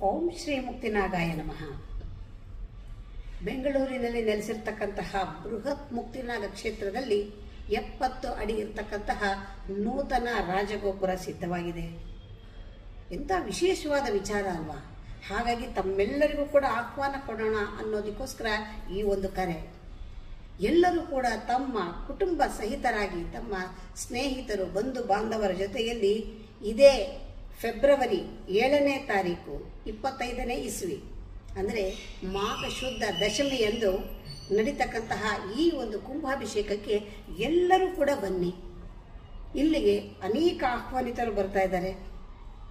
ಓಂ ಶ್ರೀ ಮುಕ್ತಿನಾಗಾಯ ನಮಃ. ಬೆಂಗಳೂರಿನಲ್ಲಿ ನೆಲೆಸಿರ್ತಕ್ಕಂತಹ ಬೃಹತ್ ಮುಕ್ತಿನಾಗ ಕ್ಷೇತ್ರದಲ್ಲಿ 70 ಅಡಿ ಇರತಕ್ಕಂತಹ ನೂತನ ರಾಜಗೋಪುರ ಸಿದ್ಧವಾಗಿದೆ. ಎಂಥ ವಿಶೇಷವಾದ ವಿಚಾರ ಅಲ್ವಾ? ಹಾಗಾಗಿ ತಮ್ಮೆಲ್ಲರಿಗೂ ಕೂಡ ಆಹ್ವಾನ ಕೊಡೋಣ ಅನ್ನೋದಕ್ಕೋಸ್ಕರ ಈ ಒಂದು ಕರೆ. ಎಲ್ಲರೂ ಕೂಡ ತಮ್ಮ ಕುಟುಂಬ ಸಹಿತರಾಗಿ ತಮ್ಮ ಸ್ನೇಹಿತರು ಬಂಧು ಬಾಂಧವರ ಜೊತೆಯಲ್ಲಿ ಇದೇ ಫೆಬ್ರವರಿ 7ನೇ ತಾರೀಕು 25ನೇ ಇಸ್ವಿ ಅಂದರೆ ಮಾಘ ಶುದ್ಧ ದಶಮಿಯಂದು ನಡೀತಕ್ಕಂತಹ ಈ ಒಂದು ಕುಂಭಾಭಿಷೇಕಕ್ಕೆ ಎಲ್ಲರೂ ಕೂಡ ಬನ್ನಿ. ಇಲ್ಲಿಗೆ ಅನೇಕ ಆಹ್ವಾನಿತರು ಬರ್ತಾ ಇದ್ದಾರೆ.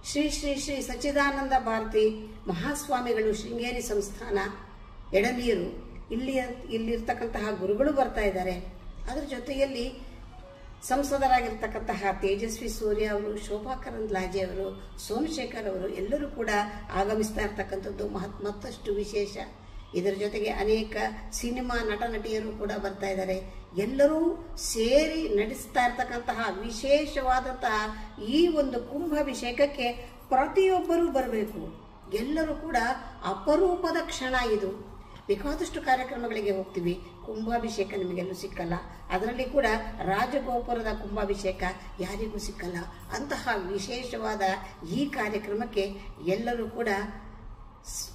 ಶ್ರೀ ಶ್ರೀ ಶ್ರೀ ಸಚ್ಚಿದಾನಂದ ಭಾರತಿ ಮಹಾಸ್ವಾಮಿಗಳು ಶೃಂಗೇರಿ ಸಂಸ್ಥಾನ ಎಡನೀರು ಇಲ್ಲಿರ್ತಕ್ಕಂತಹ ಗುರುಗಳು ಬರ್ತಾ ಇದ್ದಾರೆ. ಅದರ ಜೊತೆಯಲ್ಲಿ ಸಂಸದರಾಗಿರ್ತಕ್ಕಂತಹ ತೇಜಸ್ವಿ ಸೂರ್ಯ ಅವರು, ಶೋಭಾ ಕರಂದ್ಲಾಜೆ ಅವರು, ಸೋಮಶೇಖರ್ ಅವರು ಎಲ್ಲರೂ ಕೂಡ ಆಗಮಿಸ್ತಾ ಇರ್ತಕ್ಕಂಥದ್ದು ಮತ್ತಷ್ಟು ವಿಶೇಷ. ಇದರ ಜೊತೆಗೆ ಅನೇಕ ಸಿನಿಮಾ ನಟ ನಟಿಯರು ಕೂಡ ಬರ್ತಾ ಇದ್ದಾರೆ. ಎಲ್ಲರೂ ಸೇರಿ ನಡೆಸ್ತಾ ಇರ್ತಕ್ಕಂತಹ ವಿಶೇಷವಾದಂತಹ ಈ ಒಂದು ಕುಂಭಾಭಿಷೇಕಕ್ಕೆ ಪ್ರತಿಯೊಬ್ಬರೂ ಬರಬೇಕು. ಎಲ್ಲರೂ ಕೂಡ ಅಪರೂಪದ ಕ್ಷಣ ಇದು. ಬೇಕಾದಷ್ಟು ಕಾರ್ಯಕ್ರಮಗಳಿಗೆ ಹೋಗ್ತೀವಿ, ಕುಂಭಾಭಿಷೇಕ ನಿಮಗೆಲ್ಲೂ ಸಿಕ್ಕಲ್ಲ. ಅದರಲ್ಲಿ ಕೂಡ ರಾಜಗೋಪುರದ ಕುಂಭಾಭಿಷೇಕ ಯಾರಿಗೂ ಸಿಕ್ಕಲ್ಲ. ಅಂತಹ ವಿಶೇಷವಾದ ಈ ಕಾರ್ಯಕ್ರಮಕ್ಕೆ ಎಲ್ಲರೂ ಕೂಡ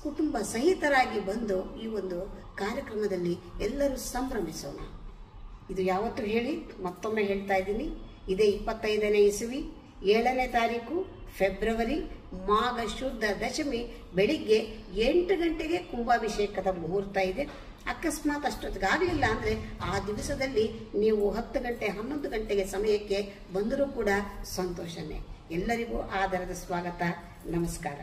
ಕುಟುಂಬ ಸಹಿತರಾಗಿ ಬಂದು ಈ ಒಂದು ಕಾರ್ಯಕ್ರಮದಲ್ಲಿ ಎಲ್ಲರೂ ಸಂಭ್ರಮಿಸೋಣ. ಇದು ಯಾವತ್ತೂ ಹೇಳಿ ಮತ್ತೊಮ್ಮೆ ಹೇಳ್ತಾ ಇದ್ದೀನಿ, ಇದೇ 25ನೇ ಇಸವಿ 7ನೇ ತಾರೀಕು ಫೆಬ್ರವರಿ ಮಾಘ ಶುದ್ಧ ದಶಮಿ ಬೆಳಿಗ್ಗೆ 8 ಗಂಟೆಗೆ ಕುಂಭಾಭಿಷೇಕದ ಮುಹೂರ್ತ ಇದೆ. ಅಕಸ್ಮಾತ್ ಅಷ್ಟೊತ್ತಿಗಾಗಲಿಲ್ಲ ಅಂದರೆ ಆ ದಿವಸದಲ್ಲಿ ನೀವು 10 ಗಂಟೆ 11 ಗಂಟೆಗೆ ಸಮಯಕ್ಕೆ ಬಂದರೂ ಕೂಡ ಸಂತೋಷನೇ. ಎಲ್ಲರಿಗೂ ಆದರದ ಸ್ವಾಗತ. ನಮಸ್ಕಾರ.